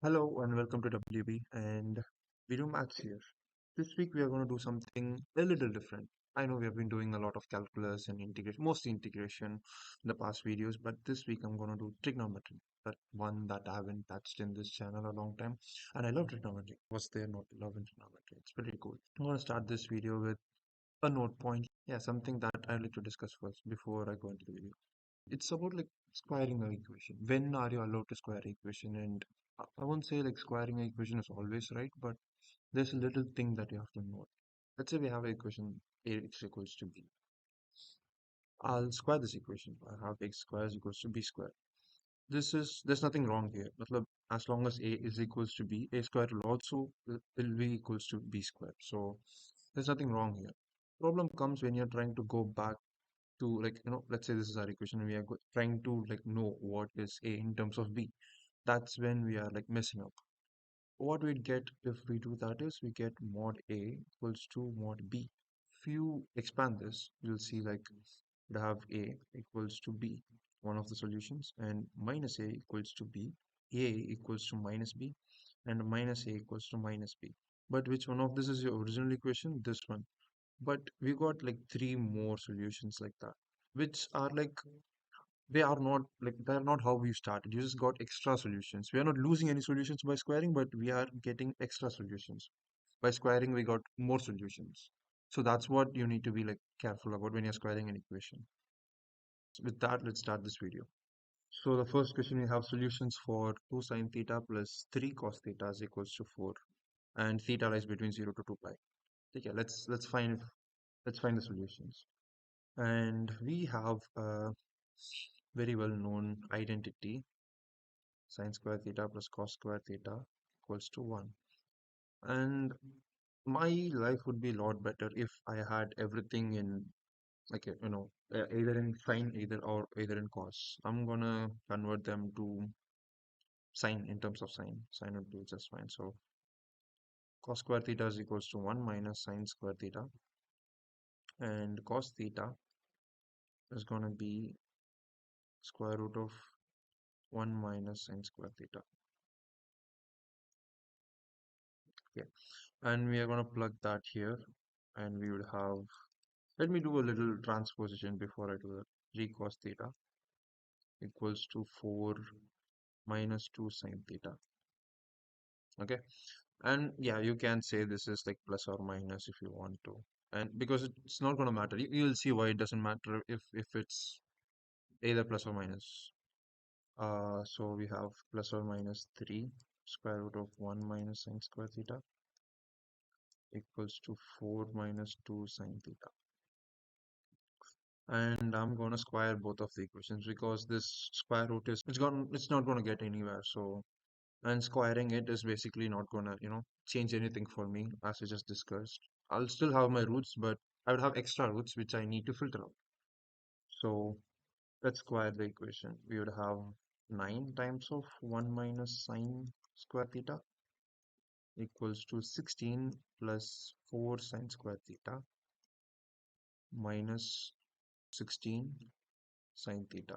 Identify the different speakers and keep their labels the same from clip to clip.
Speaker 1: Hello and welcome to WB and we do maths here. This week we are going to do something a little different. I know we have been doing a lot of calculus and integration, mostly integration in the past videos, but this week I'm going to do trigonometry, that one that I haven't touched in this channel a long time. And I love trigonometry. What's there not to love in trigonometry? It's pretty cool. I'm going to start this video with a note point. Yeah, something that I'd like to discuss first before I go into the video. It's about like squaring an equation. When are you allowed to square an equation? And I won't say like squaring an equation is always right, but there's a little thing that you have to note. Let's say we have an equation ax equals to b. I'll square this equation. I have x squares equals to b squared. There's nothing wrong here. Matlab, as long as a is equals to b, a squared will also will be equals to b squared. So there's nothing wrong here. Problem comes when you're trying to go back to like let's say this is our equation and we are trying to like know what is a in terms of b. That's when we are like messing up. What we'd get if we do that is we get mod a equals to mod b. If you expand this, you'll see like we have a equals to b, one of the solutions, and minus a equals to b, a equals to minus b, and minus a equals to minus b. But which one of this is your original equation? This one. But we got like three more solutions like that, which are like they're not how we started. You just got extra solutions. We are not losing any solutions by squaring, but we are getting extra solutions. By squaring, we got more solutions. So that's what you need to be like careful about when you're squaring an equation. So with that, let's start this video. So the first question, we have solutions for 2 sine theta plus 3 cos theta is equals to 4, and theta lies between 0 to 2 pi. Okay, let's find the solutions. And we have a very well known identity, sine square theta plus cos square theta equals to 1. And my life would be a lot better if I had everything in like either in sine either in cos. I'm gonna convert them to sine. In terms of sine would be just fine. So cos square theta is equals to 1 minus sine square theta, and cos theta is gonna be square root of 1 minus sine square theta. Yeah, and we are going to plug that here, and we would have, let me do a little transposition before I do that. 3 cos theta equals to 4 minus 2 sine theta. Okay, and yeah, you can say this is like plus or minus if you want to, and because it's not going to matter, you'll see why it doesn't matter if it's either plus or minus. So we have plus or minus 3 square root of 1 minus sine square theta equals to 4 minus 2 sine theta. And I'm going to square both of the equations because this square root is it's not going to get anywhere. So, and squaring it is basically not going to change anything for me, as we just discussed. I'll still have my roots, but I would have extra roots which I need to filter out. So let's square the equation. We would have 9 times of 1 minus sine square theta equals to 16 plus 4 sine square theta minus 16 sine theta.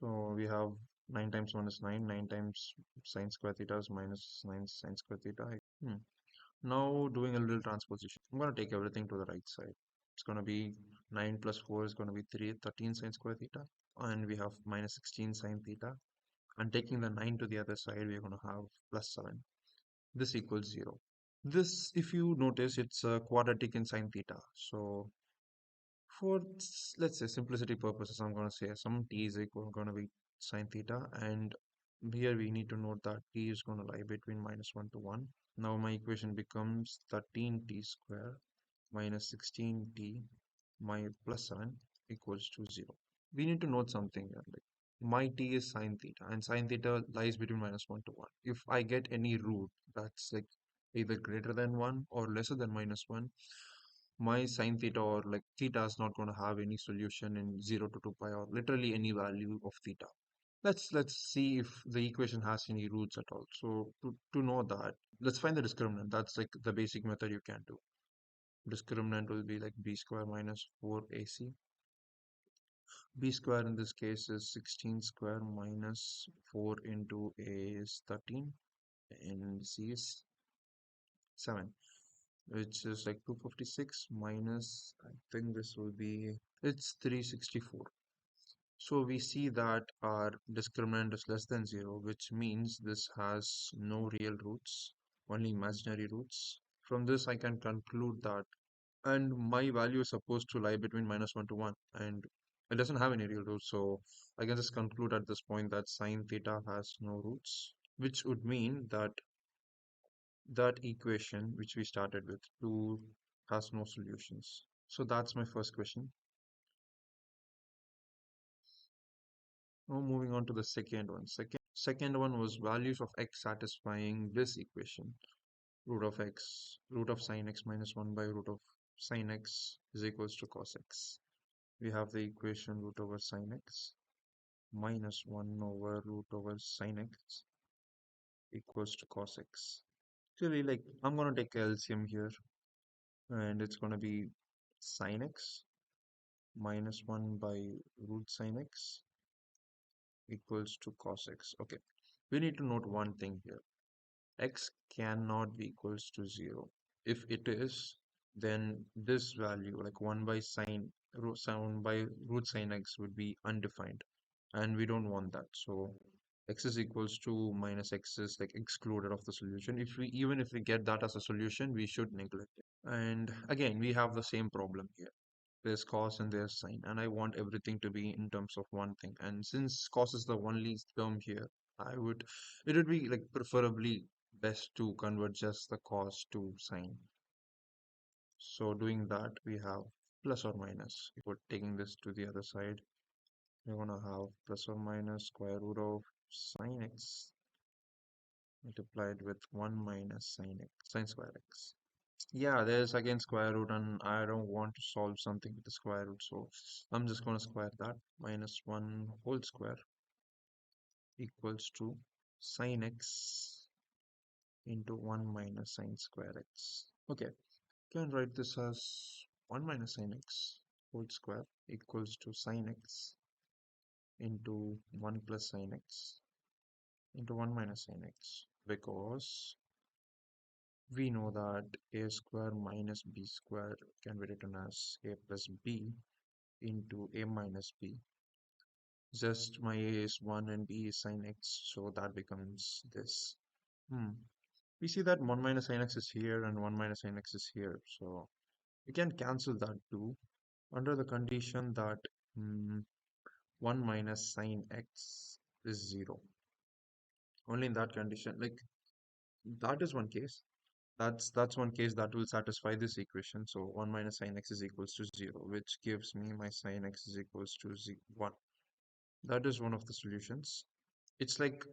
Speaker 1: So we have 9 times 1 is 9, 9 times sine square theta is minus 9 sine square theta. Now doing a little transposition. I'm going to take everything to the right side. It's going to be 9 plus 4 is going to be 13 sine square theta. And we have minus 16 sine theta. And taking the 9 to the other side, we're going to have plus 7. This equals 0. This, if you notice, it's a quadratic in sine theta. So for let's say simplicity purposes, I'm going to say some t is going to be sine theta, and here we need to note that t is going to lie between minus 1 to 1. Now my equation becomes 13t square minus 16t my plus 7 equals to 0. We need to note something here, like my t is sine theta, and sine theta lies between minus 1 to 1. If I get any root that's like either greater than 1 or lesser than minus 1, my sine theta or like theta is not going to have any solution in 0 to 2 pi or literally any value of theta. Let's see if the equation has any roots at all. So to know that, let's find the discriminant. That's like the basic method you can do. Discriminant will be like b square minus 4ac. B square in this case is 16 square minus 4 into a is 13. and C is 7, which is like 256 minus, I think this will be, it's 364. So we see that our discriminant is less than 0, which means this has no real roots, only imaginary roots. From this, I can conclude that, and my value is supposed to lie between minus 1 to 1, and it doesn't have any real roots. So I can just conclude at this point that sine theta has no roots, which would mean that that equation which we started with 2 has no solutions. So that's my first question. Now moving on to the second one. Second one was values of x satisfying this equation. Root of x, root of sine x minus 1 by root of sine x is equals to cos x. We have the equation root over sine x minus 1 over root over sine x equals to cos x. Actually, like, I'm gonna take LCM here, and it's gonna be sine x minus 1 by root sine x equals to cos x. Okay, we need to note one thing here. X cannot be equals to 0. If it is, then this value, like 1 by sine, root sine x, would be undefined, and we don't want that. So x is equals to minus x is like excluded of the solution. Even if we get that as a solution, we should neglect it. And again, we have the same problem here. There's cos and there's sine, and I want everything to be in terms of one thing. And since cos is the only term here, it would be like preferably best to convert just the cos to sine. So doing that, we have plus or minus. If we're taking this to the other side, we're gonna have plus or minus square root of sine x multiplied with 1 minus sine square x. Yeah, there's again square root, and I don't want to solve something with the square root, so I'm just going to square that. Minus 1 whole square equals to sine x into 1 minus sine square x. Okay, can write this as 1 minus sine x whole square equals to sine x into 1 plus sine x into 1 minus sine x, because we know that a square minus b square can be written as a plus b into a minus b. Just my a is 1 and b is sine x, so that becomes this. We see that 1 minus sine x is here and 1 minus sine x is here, so we can cancel that too under the condition that 1 minus sine x is 0. Only in that condition, like, that is one case. That's one case that will satisfy this equation. So 1 minus sine x is equals to 0, which gives me my sine x is equals to 1. That is one of the solutions. It's like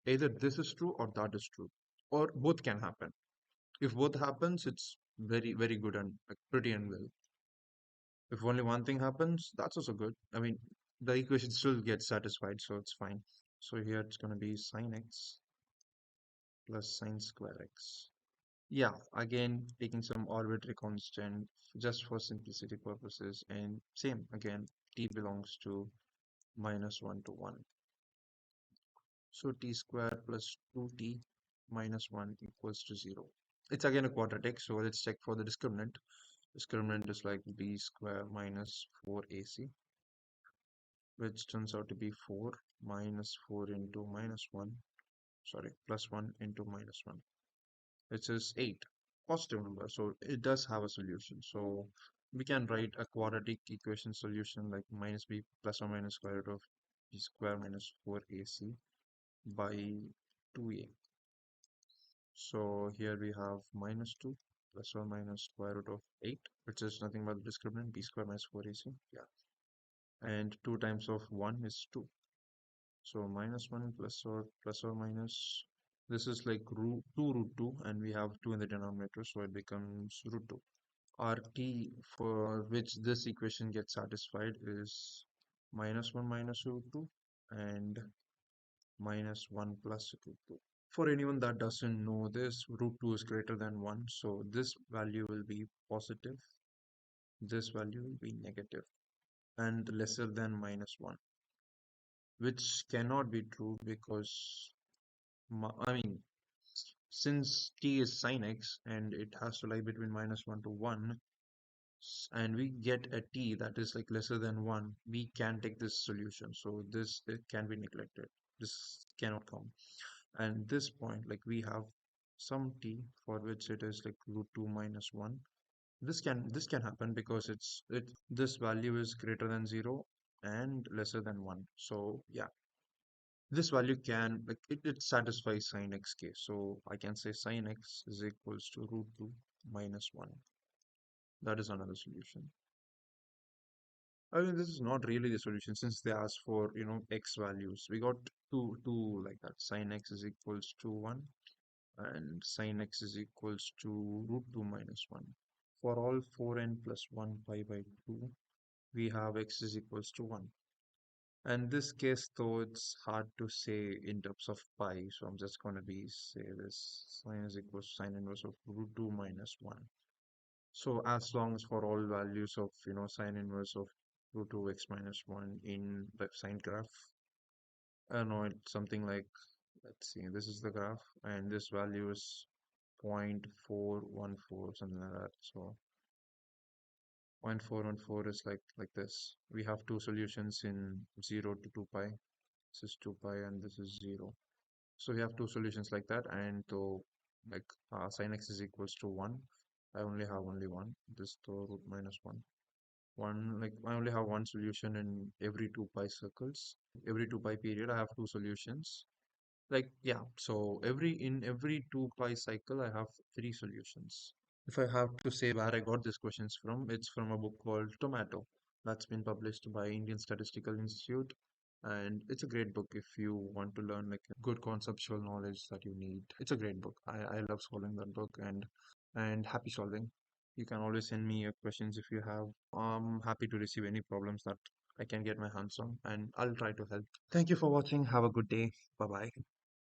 Speaker 1: either this is true or that is true, or both can happen. If both happens, it's very, very good and like, pretty and well. If only one thing happens, that's also good. I mean, the equation still gets satisfied, so it's fine. So here it's going to be sine x plus sine square x. Yeah, again, taking some arbitrary constant just for simplicity purposes, and same again, t belongs to minus 1 to 1. So t square plus 2t minus 1 equals to 0. It's again a quadratic, so let's check for the discriminant. Discriminant is like b square minus 4ac, which turns out to be 4 minus 4 into minus 1, sorry, plus 1 into minus 1, which is 8. Positive number, so it does have a solution. So we can write a quadratic equation solution like minus b plus or minus square root of b square minus 4ac by 2a. So here we have minus 2 plus or minus square root of 8, which is nothing but the discriminant b square minus 4ac. Yeah. And 2 times of 1 is 2. So minus 1 plus or minus, this is like root 2, and we have 2 in the denominator, so it becomes root 2. Our t for which this equation gets satisfied is minus 1 minus root 2 and minus 1 plus root 2. For anyone that doesn't know this, root 2 is greater than 1, so this value will be positive, this value will be negative, and lesser than minus 1, which cannot be true because, I mean, since t is sine x and it has to lie between -1 to 1, and we get a t that is like lesser than 1, we can take this solution. So this it can be neglected. This cannot come. And this point, like we have some t for which it is like root 2 minus 1. This can happen because this value is greater than 0 and lesser than 1. So yeah, this value can like it satisfies sin x case. So I can say sin x is equals to root 2 minus 1. That is another solution. I mean, this is not really the solution since they asked for, x values. We got two like that. Sin x is equals to 1 and sin x is equals to root 2 minus 1. For all 4n plus 1 pi by 2, we have x is equals to 1. And this case, though, it's hard to say in terms of pi, so I'm just going to be say this sin is equals to sine inverse of root 2 minus 1. So as long as for all values of, sine inverse of root 2x minus 1 in the sine graph, I don't know, it's something like, let's see, this is the graph, and this value is 0.414, something like that. So 0.414 is like this. We have two solutions in 0 to 2 pi. This is 2 pi and this is 0. So we have two solutions like that, and to like sin x is equals to 1. I only have only one. This to root minus 1. One, like I only have one solution in every 2 pi circles. Every 2 pi period, I have two solutions. Like yeah, so every 2 pi cycle, I have three solutions. If I have to say where I got these questions from, it's from a book called Tomato that's been published by Indian Statistical Institute. And it's a great book if you want to learn like good conceptual knowledge that you need. It's a great book. I love solving that book and happy solving. You can always send me your questions if you have. I'm happy to receive any problems that I can get my hands on and I'll try to help. Thank you for watching. Have a good day. Bye bye.